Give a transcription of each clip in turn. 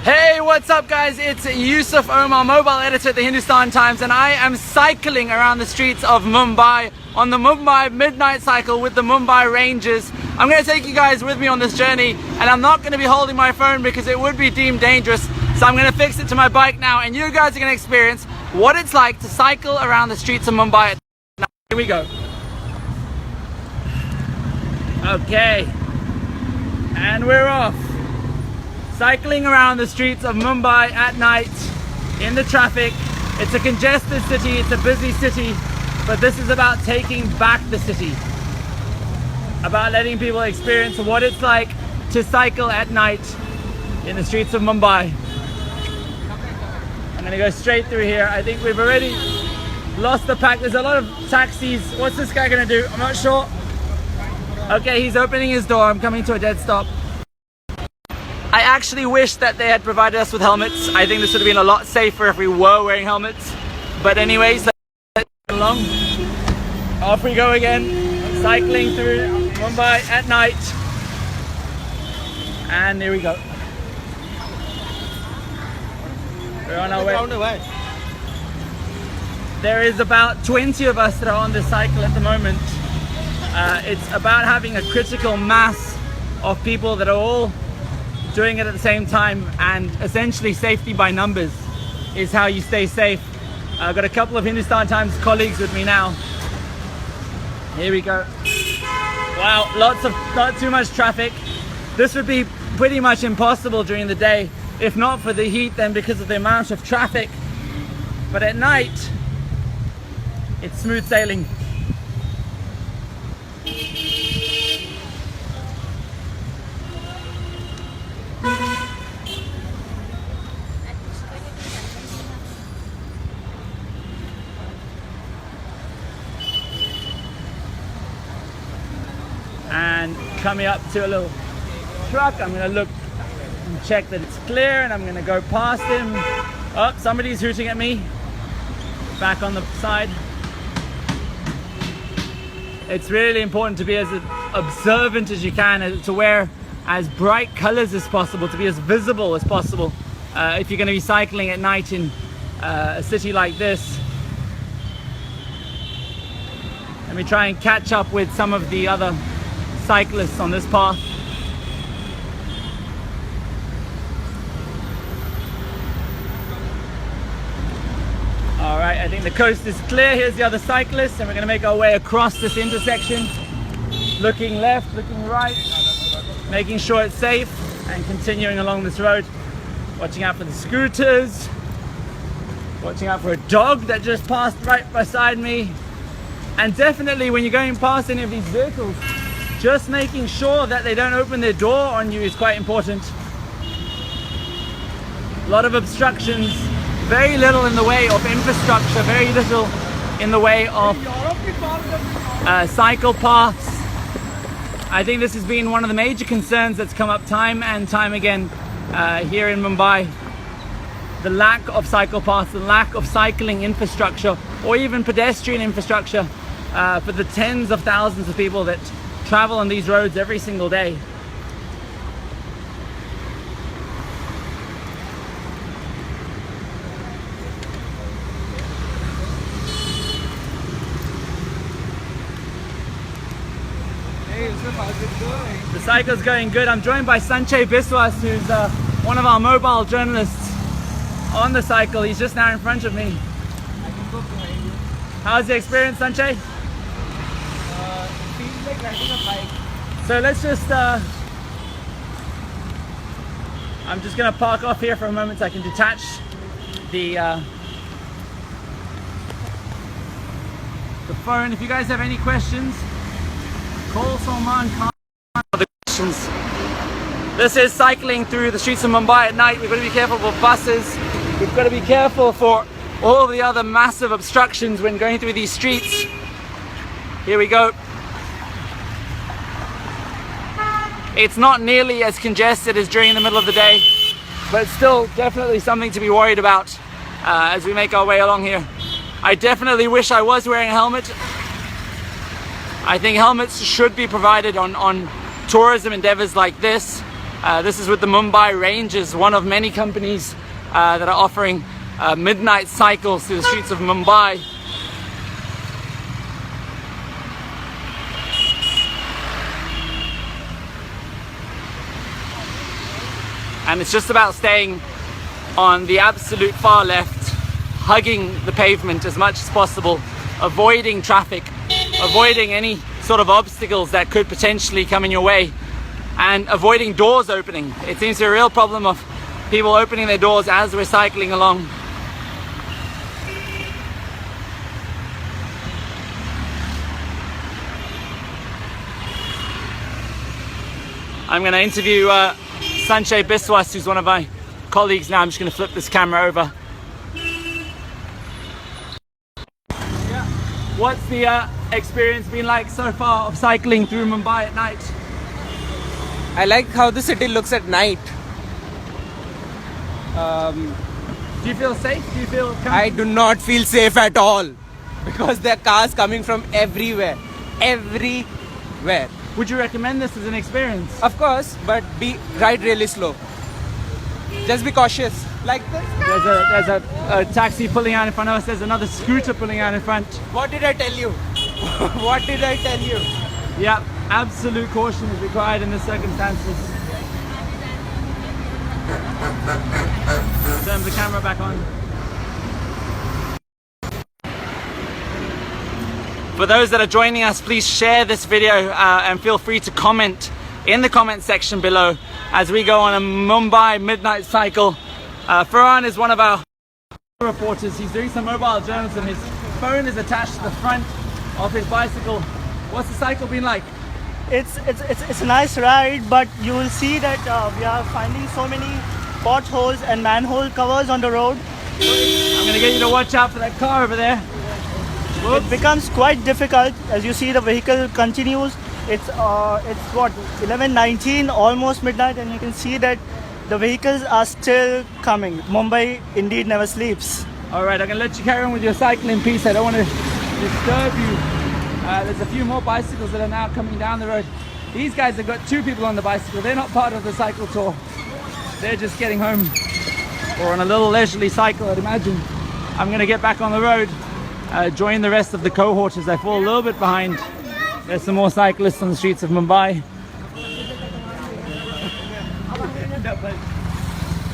Hey, what's up guys? It's Yusuf Omar, mobile editor at the Hindustan Times, and I am cycling around the streets of Mumbai on the Mumbai Midnight Cycle with the MumbaiRangers. I'm going to take you guys with me on this journey, and I'm not going to be holding my phone because it would be deemed dangerous. So I'm going to fix it to my bike now, and you guys are going to experience what it's like to cycle around the streets of Mumbai. Now, here we go. Okay, and we're off. Cycling around the streets of Mumbai at night in the traffic. It's a congested city, it's a busy city, but this is about taking back the city. About letting people experience what it's like to cycle at night in the streets of Mumbai. I'm gonna go straight through here. I think we've already lost the pack. There's a lot of taxis. What's this guy gonna do? I'm not sure. Okay, he's opening his door. I'm coming to a dead stop. I actually wish that they had provided us with helmets. I think this would have been a lot safer if we were wearing helmets. But anyways, let's get along. Off we go again, cycling through Mumbai at night. And here we go. We're on our way. There is about 20 of us that are on this cycle at the moment. It's about having a critical mass of people that are all doing it at the same time, and essentially safety by numbers is how you stay safe. I've got a couple of Hindustan Times colleagues with me now. Here we go. Wow, not too much traffic. This would be pretty much impossible during the day, if not for the heat, then because of the amount of traffic. But at night, it's smooth sailing. And coming up to a little truck, I'm gonna look and check that it's clear, and I'm gonna go past him. Oh, somebody's hooting at me. Back on the side. It's really important to be as observant as you can, to wear as bright colors as possible, to be as visible as possible. If you're gonna be cycling at night in a city like this. Let me try and catch up with some of the other cyclists on this path. All right, I think the coast is clear. Here's the other cyclists, and we're gonna make our way across this intersection, looking left, looking right, making sure it's safe, and continuing along this road, watching out for the scooters, watching out for a dog that just passed right beside me. And definitely when you're going past any of these vehicles, just making sure that they don't open their door on you is quite important. A lot of obstructions, very little in the way of infrastructure, very little in the way of cycle paths. I think this has been one of the major concerns that's come up time and time again here in Mumbai. The lack of cycle paths, the lack of cycling infrastructure, or even pedestrian infrastructure for the tens of thousands of people that travel on these roads every single day. Hey, how's it going? The cycle's going good. I'm joined by Sanjay Biswas, who's one of our mobile journalists on the cycle. He's just now in front of me. How's the experience, Sanjay? Feels like riding a bike. So let's just I'm just gonna park off here for a moment so I can detach the phone. If you guys have any questions, call Salman Khan for the questions. This is cycling through the streets of Mumbai at night. We've got to be careful for buses. We've got to be careful for all the other massive obstructions when going through these streets. Here we go. It's not nearly as congested as during the middle of the day, but it's still definitely something to be worried about as we make our way along here. I definitely wish I was wearing a helmet. I think helmets should be provided on tourism endeavors like this. This is with the MumbaiRangers, one of many companies that are offering midnight cycles through the streets of Mumbai. And it's just about staying on the absolute far left, hugging the pavement as much as possible, avoiding traffic, avoiding any sort of obstacles that could potentially come in your way, and avoiding doors opening. It seems to be a real problem of people opening their doors as we're cycling along. I'm going to interview Sanjay Biswas, who's one of my colleagues now. I'm just going to flip this camera over. Yeah. What's the experience been like so far of cycling through Mumbai at night? I like how the city looks at night. Do you feel safe? Do you feel comfortable? I do not feel safe at all because there are cars coming from everywhere. Everywhere. Would you recommend this as an experience? Of course, but ride really slow. Just be cautious. Like this. There's a taxi pulling out in front of us. There's another scooter pulling out in front. What did I tell you? What did I tell you? Yeah, absolute caution is required in the circumstances. Turn the camera back on. For those that are joining us, please share this video and feel free to comment in the comment section below as we go on a Mumbai midnight cycle. Farhan is one of our reporters. He's doing some mobile journalism. His phone is attached to the front of his bicycle. What's the cycle been like? It's a nice ride, but you will see that we are finding so many potholes and manhole covers on the road. I'm going to get you to watch out for that car over there. It becomes quite difficult as you see the vehicle continues. It's what 11:19, almost midnight, and you can see that the vehicles are still coming. Mumbai indeed never sleeps. All right, I'm going to let you carry on with your cycling piece. I don't want to disturb you. There's a few more bicycles that are now coming down the road. These guys have got 2 people on the bicycle. They're not part of the cycle tour. They're just getting home or on a little leisurely cycle, I'd imagine. I'm going to get back on the road, join the rest of the cohort as I fall a little bit behind. There's some more cyclists on the streets of Mumbai.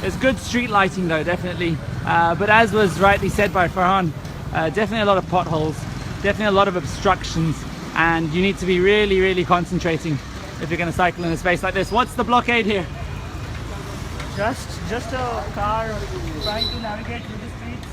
There's good street lighting though, definitely. But as was rightly said by Farhan, definitely a lot of potholes, definitely a lot of obstructions, and you need to be really, really concentrating if you're going to cycle in a space like this. What's the blockade here? Just a car trying to navigate through the streets.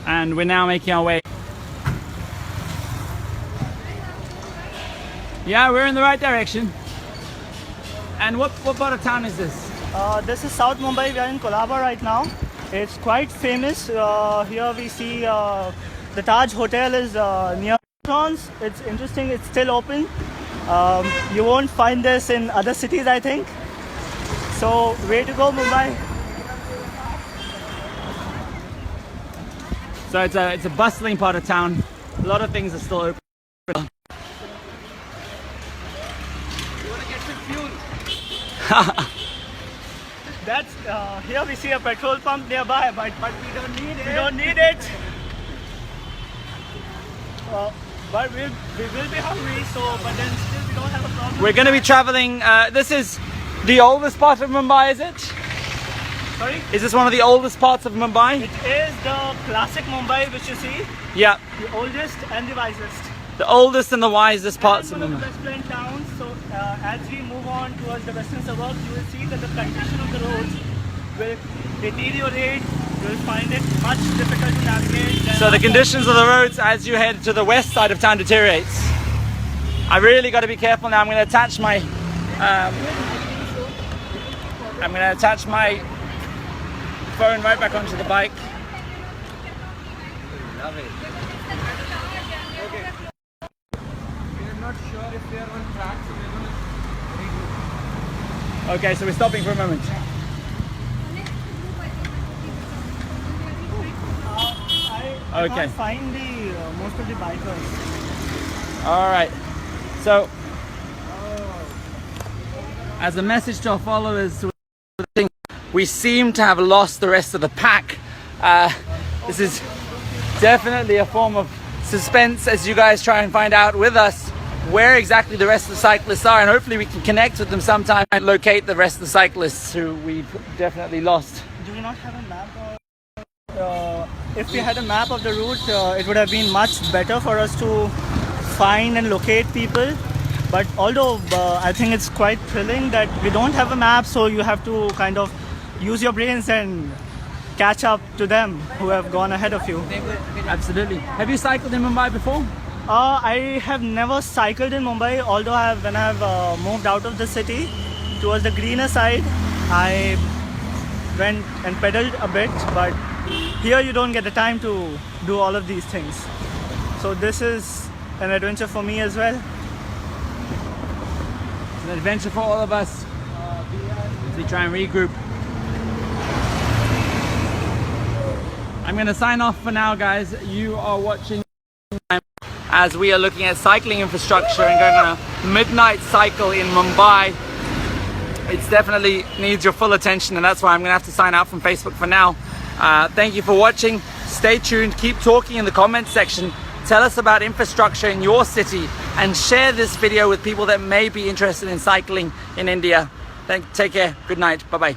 And we're now making our way. Yeah, we're in the right direction. And what part of town is this? This is South Mumbai. We are in Colaba right now. It's quite famous. Here we see the Taj Hotel is near restaurants. It's interesting. It's still open. You won't find this in other cities, I think. So, way to go, Mumbai. So it's a bustling part of town. A lot of things are still open. You want to get some fuel? That's here we see a petrol pump nearby, but we don't need it. We don't need it. But we will be hungry, but then still we don't have a problem. We're going to be traveling. This is the oldest part of Mumbai, is it? Sorry? Is this one of the oldest parts of Mumbai? It is the classic Mumbai, which you see. Yeah. The oldest and the wisest. The oldest and the wisest parts of one of the Mumbai. best planned towns. So as we move on towards the western suburbs, you will see that the condition of the roads will deteriorate. You will find it much difficult to navigate. So the conditions of the roads as you head to the west side of town deteriorates. I really got to be careful now. I'm going to attach my phone right back onto the bike. Love it. Okay. We're not sure if we are on track, so we're going to. Okay, so we're stopping for a moment. I Okay. can't find the most of the bikers. All right. So, as a message to our followers, we seem to have lost the rest of the pack. This is definitely a form of suspense as you guys try and find out with us where exactly the rest of the cyclists are, and hopefully we can connect with them sometime and locate the rest of the cyclists who we've definitely lost. Do we not have a map? If we had a map of the route, it would have been much better for us to find and locate people. But although I think it's quite thrilling that we don't have a map, so you have to kind of use your brains and catch up to them who have gone ahead of you. Absolutely. Have you cycled in Mumbai before? I have never cycled in Mumbai, although when I've moved out of the city towards the greener side, I went and pedaled a bit, but here you don't get the time to do all of these things. So this is an adventure for me as well. It's an adventure for all of us as we try and regroup. I'm going to sign off for now, guys. You are watching as we are looking at cycling infrastructure and going on a midnight cycle in Mumbai. It definitely needs your full attention, and that's why I'm going to have to sign out from Facebook for now. Thank you for watching. Stay tuned. Keep talking in the comments section. Tell us about infrastructure in your city and share this video with people that may be interested in cycling in India. Take care. Good night. Bye-bye.